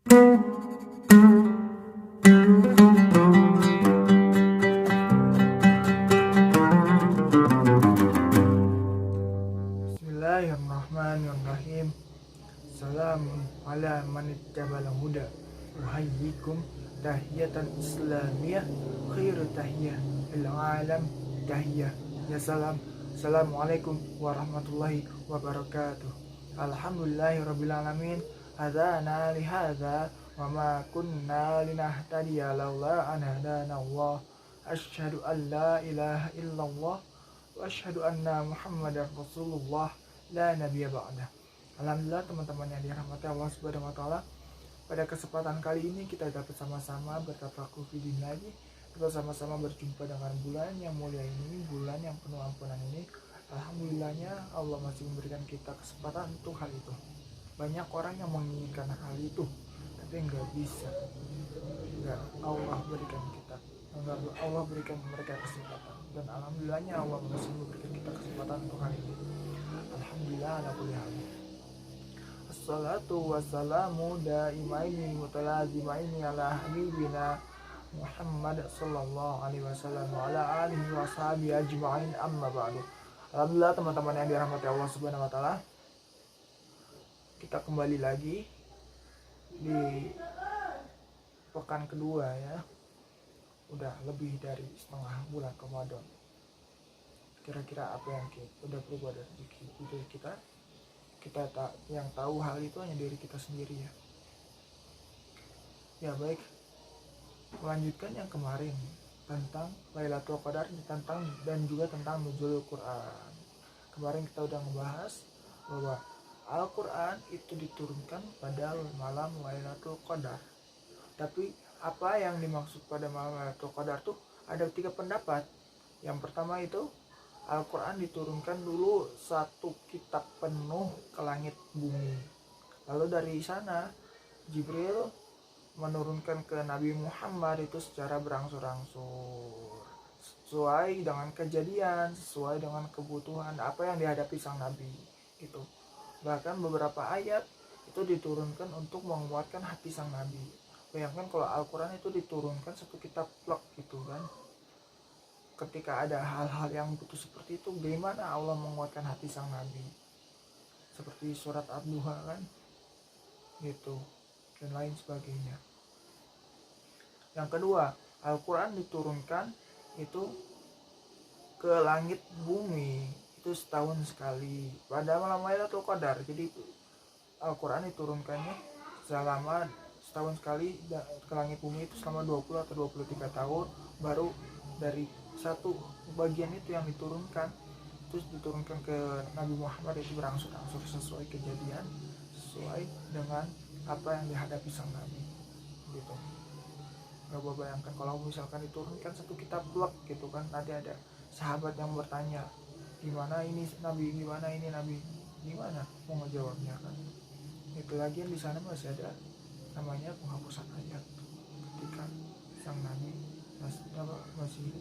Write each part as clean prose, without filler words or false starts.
Bismillahirrahmanirrahim. Salamun ala man ittaba'al huda. Uhayyikum tahiyatan islamiyah khairu tahiyah fil alam tahiyah. Ya salam. Assalamualaikum warahmatullahi wabarakatuh. Alhamdulillahirabbil alamin. Hadana li hadza wa ma kunna linahtadiya laula an hadana Allah. Asyhadu an la ilaha illallah wa asyhadu anna Muhammadar Rasulullah la nabiyya ba'da. Alhamdulillah teman-teman yang dirahmati Allah Subhanahu wa taala. Pada kesempatan kali ini kita dapat sama-sama bertafakur fiddin lagi. Kita sama-sama berjumpa dengan bulan yang mulia ini, bulan yang penuh ampunan ini. Alhamdulillahnya Allah masih memberikan kita kesempatan untuk hal itu. Banyak orang yang menginginkan hal itu, tapi nggak bisa. Nggak Allah berikan kita. Nggak Allah berikan mereka kesempatan. Dan alhamdulillahnya Allah masih memberikan kita kesempatan untuk hal ini. Alhamdulillah ala kulli hal. Assalatu wassalamu daimaini mutalazimaini ala habibina Muhammad sallallahu alaihi wasallam wa ala alihi wa sahbihi ajma'in, amma ba'du. Alhamdulillah teman-teman yang dirahmati Allah Subhanahu wa taala. Kita kembali lagi di pekan kedua ya. Udah lebih dari setengah bulan Ramadan. Kira-kira apa yang udah berubah dari diri kita yang tahu hal itu hanya diri kita sendiri ya. Ya baik, melanjutkan yang kemarin tentang Lailatul Qadar dan juga tentang nuzulul Quran. Kemarin kita udah ngebahas bahwa Al-Quran itu diturunkan pada malam Lailatul Qadar. Tapi apa yang dimaksud pada malam Lailatul Qadar tuh ada 3 pendapat. Yang pertama itu Al-Quran diturunkan dulu satu kitab penuh ke langit bumi. Lalu dari sana Jibril menurunkan ke Nabi Muhammad itu secara berangsur-angsur, sesuai dengan kejadian, sesuai dengan kebutuhan apa yang dihadapi sang Nabi gitu. Bahkan beberapa ayat itu diturunkan untuk menguatkan hati sang Nabi. Bayangkan kalau Al-Quran itu diturunkan satu kitab plek gitu kan. Ketika ada hal-hal yang butuh seperti itu, bagaimana Allah menguatkan hati sang Nabi? Seperti surat Ad-Duha kan, gitu, dan lain sebagainya. Yang kedua, Al-Quran diturunkan itu ke langit bumi itu setahun sekali pada malam Lailatul Qadar. Jadi Al-Quran diturunkannya selama setahun sekali ke langit bumi itu selama 20 atau 23 tahun, baru dari satu bagian itu yang diturunkan terus diturunkan ke Nabi Muhammad itu berangsur-angsur sesuai kejadian, sesuai dengan apa yang dihadapi sang Nabi gitu. Coba bayangkan kalau misalkan diturunkan satu kitab blok gitu kan, nanti ada sahabat yang bertanya gimana ini Nabi, gimana ini Nabi, gimana mau ngejawabnya kan. Itu lagi yang di sana masih ada namanya penghapusan ayat ketika sang Nabi masih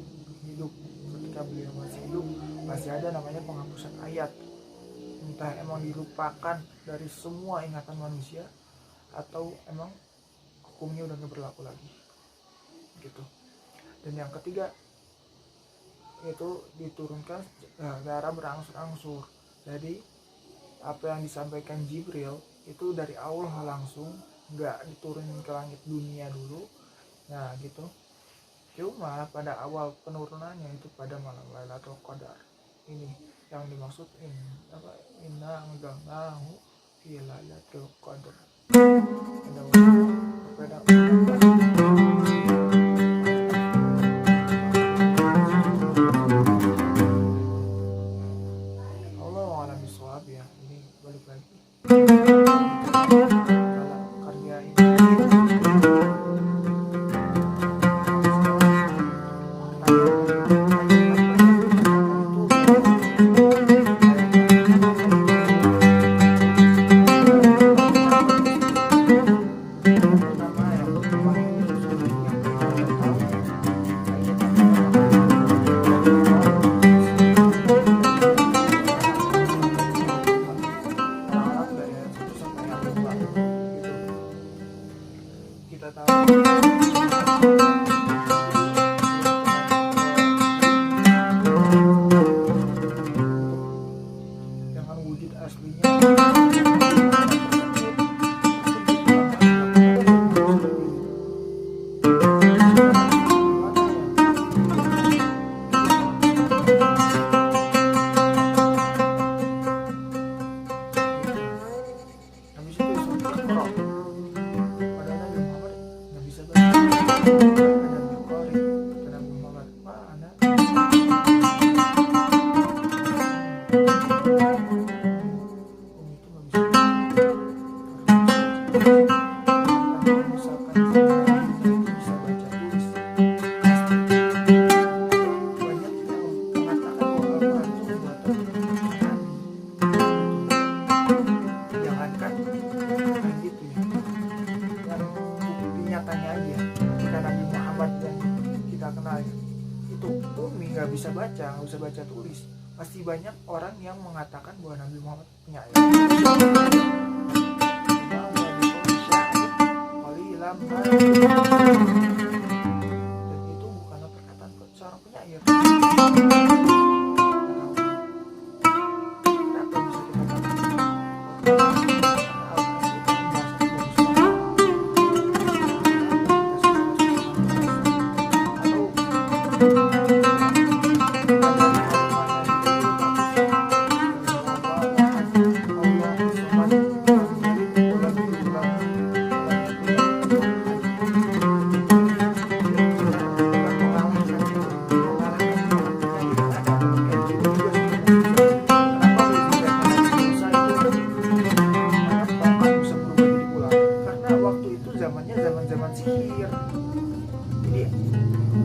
hidup. Ketika beliau masih hidup masih ada namanya penghapusan ayat, entah emang dilupakan dari semua ingatan manusia atau emang hukumnya udah gak berlaku lagi gitu. Dan yang ketiga itu diturunkan secara berangsur-angsur. Jadi apa yang disampaikan Jibril itu dari Allah langsung, gak diturunin ke langit dunia dulu. Nah gitu. Cuma pada awal penurunannya itu pada malam Lailatul Qadar. Ini yang dimaksud inna anzalnahu fi Lailatul Qadar. Allah a'lam bishawab ya. Ini balik lagi. Karya ini kita tahu dengan wujud aslinya habis itu surat Iqra. Padahal Nabi Muhammad nggak bisa baca. Ada Bukhari, kata Nabi Muhammad, mana? Itu nggak bisa. Kalau misalkan Nabi bisa baca tulis, banyak yang mengatakan bahwa Al-Quran itu buatan Nabi. Jangankan kayak gitu ya, yang bukti nyatanya aja ketika Nabi Muhammad yang kita kenal ya, itu ummi, nggak bisa baca tulis, pasti banyak orang yang mengatakan bahwa Nabi Muhammad penyair. Dan itu bukanlah perkataan seorang penyair. Kenapa bisa dikatakan? Zaman sihir. Jadi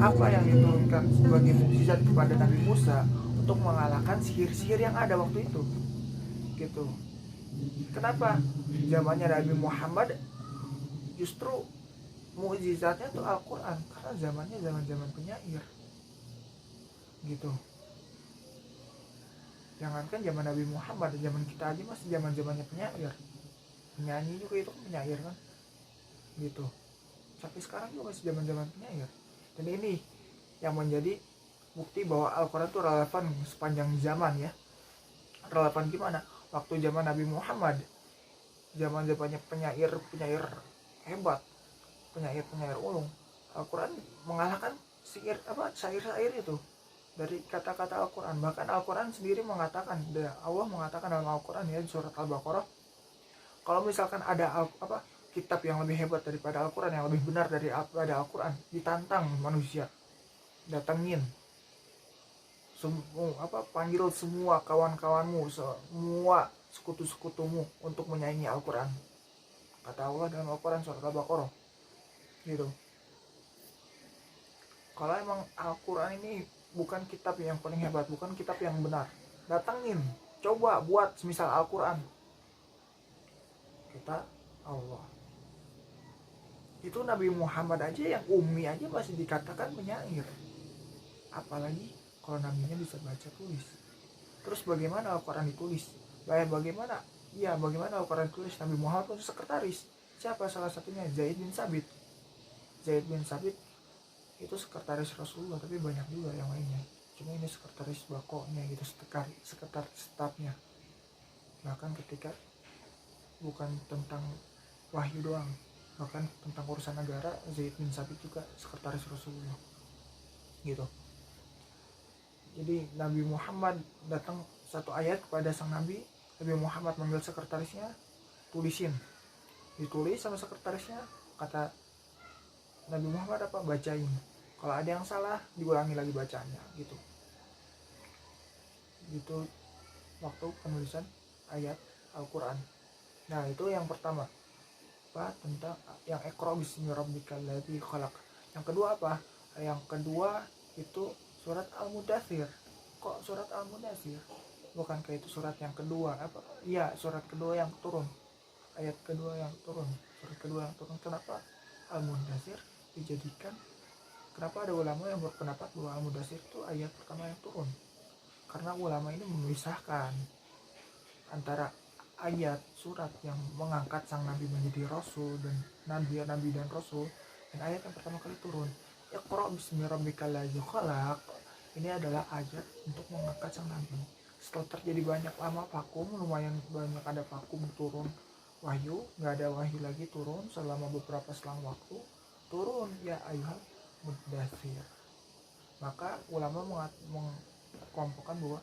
apa yang diturunkan sebagai mukjizat kepada Nabi Musa untuk mengalahkan sihir-sihir yang ada waktu itu, gitu. Kenapa zamannya Nabi Muhammad justru mukjizatnya itu Al-Quran? Karena zamannya zaman penyair, gitu. Jangankan zaman Nabi Muhammad, zaman kita aja masih zamannya penyair. Penyanyi juga itu penyair kan, gitu. Sampai sekarang juga masih zaman penyair. Dan ini yang menjadi bukti bahwa Al-Quran itu relevan sepanjang zaman ya. Relevan gimana? Waktu zaman Nabi Muhammad, zamannya penyair hebat, penyair ulung, Al-Quran mengalahkan syair itu dari kata-kata Al-Quran. Bahkan Al-Quran sendiri mengatakan, Allah mengatakan dalam Al-Quran ya, di surat Al-Baqarah, kalau misalkan ada kitab yang lebih hebat daripada Al-Quran, yang lebih benar daripada Al-Quran, ditantang manusia, datengin panggil semua kawan-kawanmu, semua sekutu-sekutumu untuk menyaingi Al-Quran, kata Allah dalam Al-Quran surat Al-Baqarah, gitu. Kalau emang Al-Quran ini bukan kitab yang paling hebat, bukan kitab yang benar, datengin, coba buat semisal Al-Quran, kata Allah. Itu Nabi Muhammad aja yang ummi aja masih dikatakan penyair, apalagi kalau nabinya bisa baca tulis. Terus bagaimana Al-Quran ditulis? Bagaimana Al-Quran ditulis? Nabi Muhammad itu sekretaris. Siapa salah satunya? Zaid bin Sabit itu sekretaris Rasulullah, tapi banyak juga yang lainnya. Cuma ini sekretaris bakonya gitu, sekretaris stafnya. Bahkan ketika bukan tentang wahyu doang, bahkan tentang urusan negara, Zaid bin Sabit juga sekretaris Rasulullah, gitu. Jadi Nabi Muhammad datang satu ayat kepada sang Nabi Muhammad manggil sekretarisnya, ditulis sama sekretarisnya, kata Nabi Muhammad bacain, kalau ada yang salah diulangi lagi bacanya, gitu waktu penulisan ayat Al-Quran. Nah itu yang pertama, tentang yang Iqra bismi rabbikal ladzi khalaq. Yang kedua yang kedua itu surat Al-Mudaththir. Kok surat Al-Mudaththir? Bukankah itu surat yang kedua? Iya, surat kedua yang turun, ayat kedua yang turun, surat kedua yang turun. Kenapa Al-Mudaththir dijadikan? Kenapa ada ulama yang berpendapat bahwa Al-Mudaththir itu ayat pertama yang turun? Karena ulama ini memisahkan antara ayat surat yang mengangkat sang nabi menjadi rasul dan nabi dan rasul. Dan ayat yang pertama kali turun, Iqra bismi rabbikal ladzi khalaq, ini adalah ayat untuk mengangkat sang nabi. Setelah terjadi banyak lama vakum, lumayan banyak ada vakum turun wahyu, nggak ada wahyu lagi turun selama beberapa selang waktu, turun ya ayuhal mudaththir. Maka ulama mengkelompokkan bahwa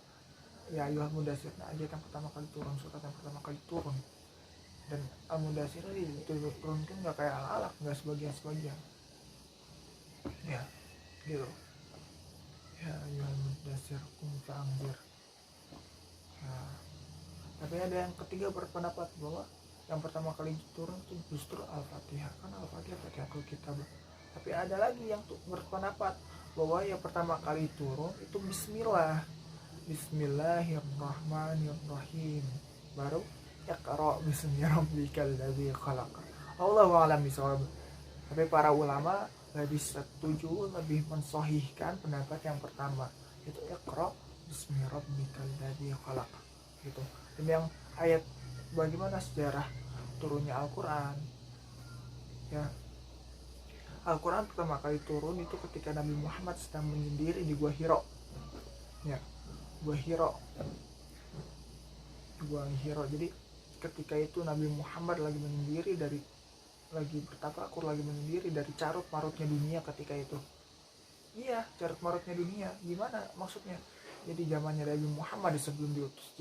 ya ayuhal mudaththir ayat yang pertama kali turun, surat yang pertama kali turun. Dan al-mudaththir diturunkan nggak kayak al-alaq, nggak sebagian ya gitu. Ya ayuhal mudaththir qum fa'anzir. Nah, tapi ada yang ketiga berpendapat bahwa yang pertama kali turun itu justru Al-Fatihah, kan Al-Fatihah Fatihatul Kitab. Tapi ada lagi yang berpendapat bahwa yang pertama kali turun itu Bismillah, Bismillahirrahmanirrahim, baru Iqra bismi rabbikal ladzi khalaq. Allahu a'lam bishawab. Tapi para ulama lebih setuju, lebih mensahihkan pendapat yang pertama, itu Iqra bismi rabbikal ladzi khalaq gitu. Dan yang ayat bagaimana sejarah turunnya Al-Quran ya, Al-Quran pertama kali turun itu ketika Nabi Muhammad sedang menyendiri di Gua Hiro ya, Gua Hiro. Jadi ketika itu Nabi Muhammad lagi bertafakur, lagi menyendiri dari carut marutnya dunia ketika itu. Iya, carut marutnya dunia. Gimana maksudnya? Jadi zamannya Nabi Muhammad sebelum diutus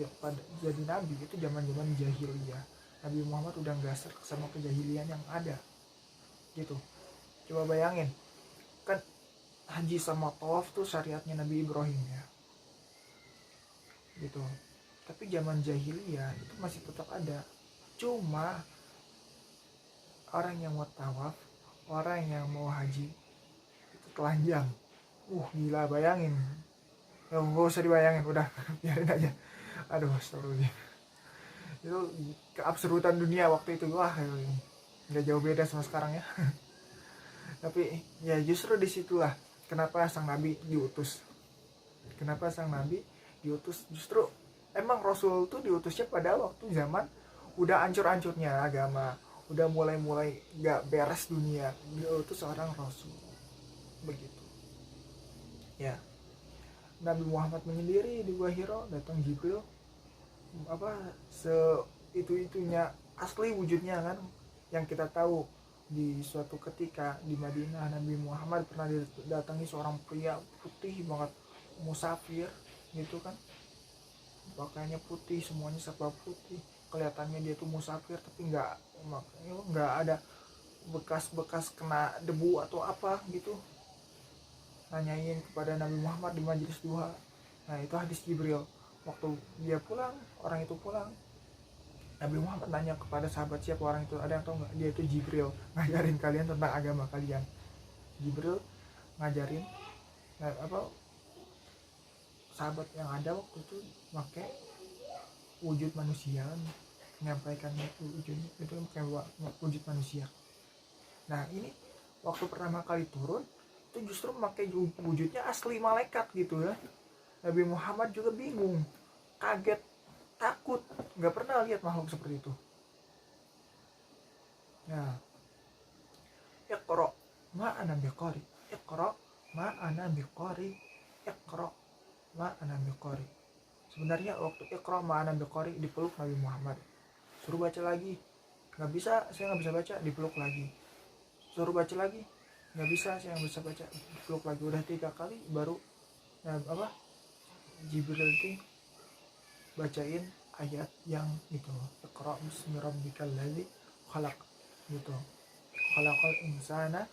jadi nabi itu zaman-zaman jahiliyah. Nabi Muhammad udah nggak serk sama kejahilian yang ada gitu. Coba bayangin, kan haji sama tawaf tuh syariatnya Nabi Ibrahim ya gitu. Tapi zaman jahiliyah itu masih tetap ada. Cuma orang yang mau tawaf, orang yang mau haji itu telanjang. Gila, bayangin. Gak usah dibayangin, udah biarin aja. Aduh, astagfirullah. Itu keabsurdan dunia waktu itu. Wah, nggak jauh beda sama sekarang ya. Tapi ya justru disitulah kenapa sang nabi diutus. Justru emang Rasul tuh diutusnya pada waktu zaman udah ancur-ancurnya agama, udah mulai gak beres dunia, diutus seorang Rasul begitu ya. Nabi Muhammad menyendiri di Gua Hiro, datang Jibril, itunya asli wujudnya kan, yang kita tahu di suatu ketika di Madinah Nabi Muhammad pernah didatangi seorang pria putih banget, musafir gitu kan, pakaiannya putih, semuanya serba putih, kelihatannya dia tuh musafir tapi nggak ada bekas-bekas kena debu atau apa gitu. Nanyain kepada Nabi Muhammad di majelis duha. Nah itu hadis Jibril. Waktu dia pulang, orang itu pulang, Nabi Muhammad nanya kepada sahabat, siapa orang itu, ada yang tahu nggak? Dia itu Jibril, ngajarin kalian tentang agama kalian. Jibril ngajarin sahabat yang ada waktu itu pakai wujud manusia, menyampaikan wujudnya itu kayak wujud manusia. Nah ini waktu pertama kali turun itu justru memakai wujudnya asli malaikat gitu ya. Nabi Muhammad juga bingung, kaget, takut, nggak pernah lihat makhluk seperti itu. Nah, Iqra ma ana biqari, Iqra ma ana biqari, Iqra ma ana biqari. Sebenarnya waktu Iqra ma ana biqari dipeluk Nabi Muhammad, suruh baca lagi, nggak bisa, saya nggak bisa baca, dipeluk lagi, suruh baca lagi, nggak bisa, saya nggak bisa baca, dipeluk lagi. Udah 3 kali baru Jibril itu bacain ayat yang itu, Iqra bismi rabbikal ladzi khalaq gitu, khalaqal insana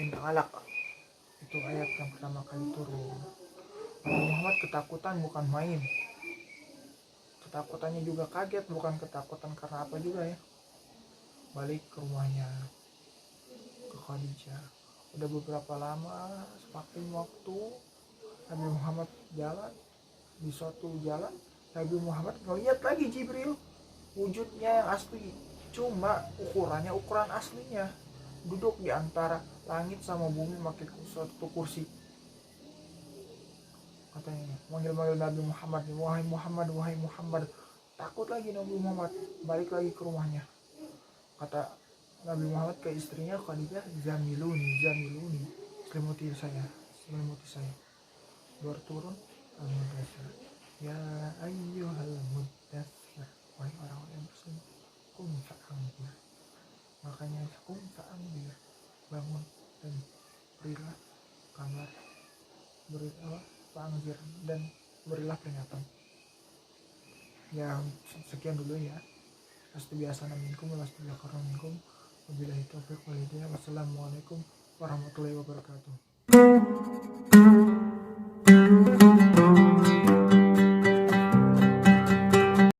min 'alaq. Itu ayat yang pertama kali turun. Nabi Muhammad ketakutan bukan main, ketakutannya juga kaget, bukan ketakutan karena apa juga ya. Balik ke rumahnya, ke Khadijah. Udah beberapa lama, semakin waktu Nabi Muhammad jalan di suatu jalan, Nabi Muhammad ngeliat lagi Jibril, wujudnya yang asli, cuma ukurannya ukuran aslinya, duduk di antara langit sama bumi pakai suatu kursi. Katanya manggil Nabi Muhammad, wahai Muhammad, wahai Muhammad, takut lagi Nabi Muhammad, balik lagi ke rumahnya. Kata Nabi Muhammad ke istrinya Khadijah, zamiluni, selimuti saya. Baru turun al-mudaththir, ya ayyuhal mudaththir, wahai orang-orang yang berselimut, kum fa'anzir, makanya kum fa'anzir, bangun dan berilah kabar, berilah fa'anzir, dan berilah peringatan. Ya sekian dulu ya. Astaghfirullahaladzim minkum wastaghfirullahaladzim minkum. Wabillahi taufiq wal hidayah. Wassalamualaikum warahmatullahi wabarakatuh.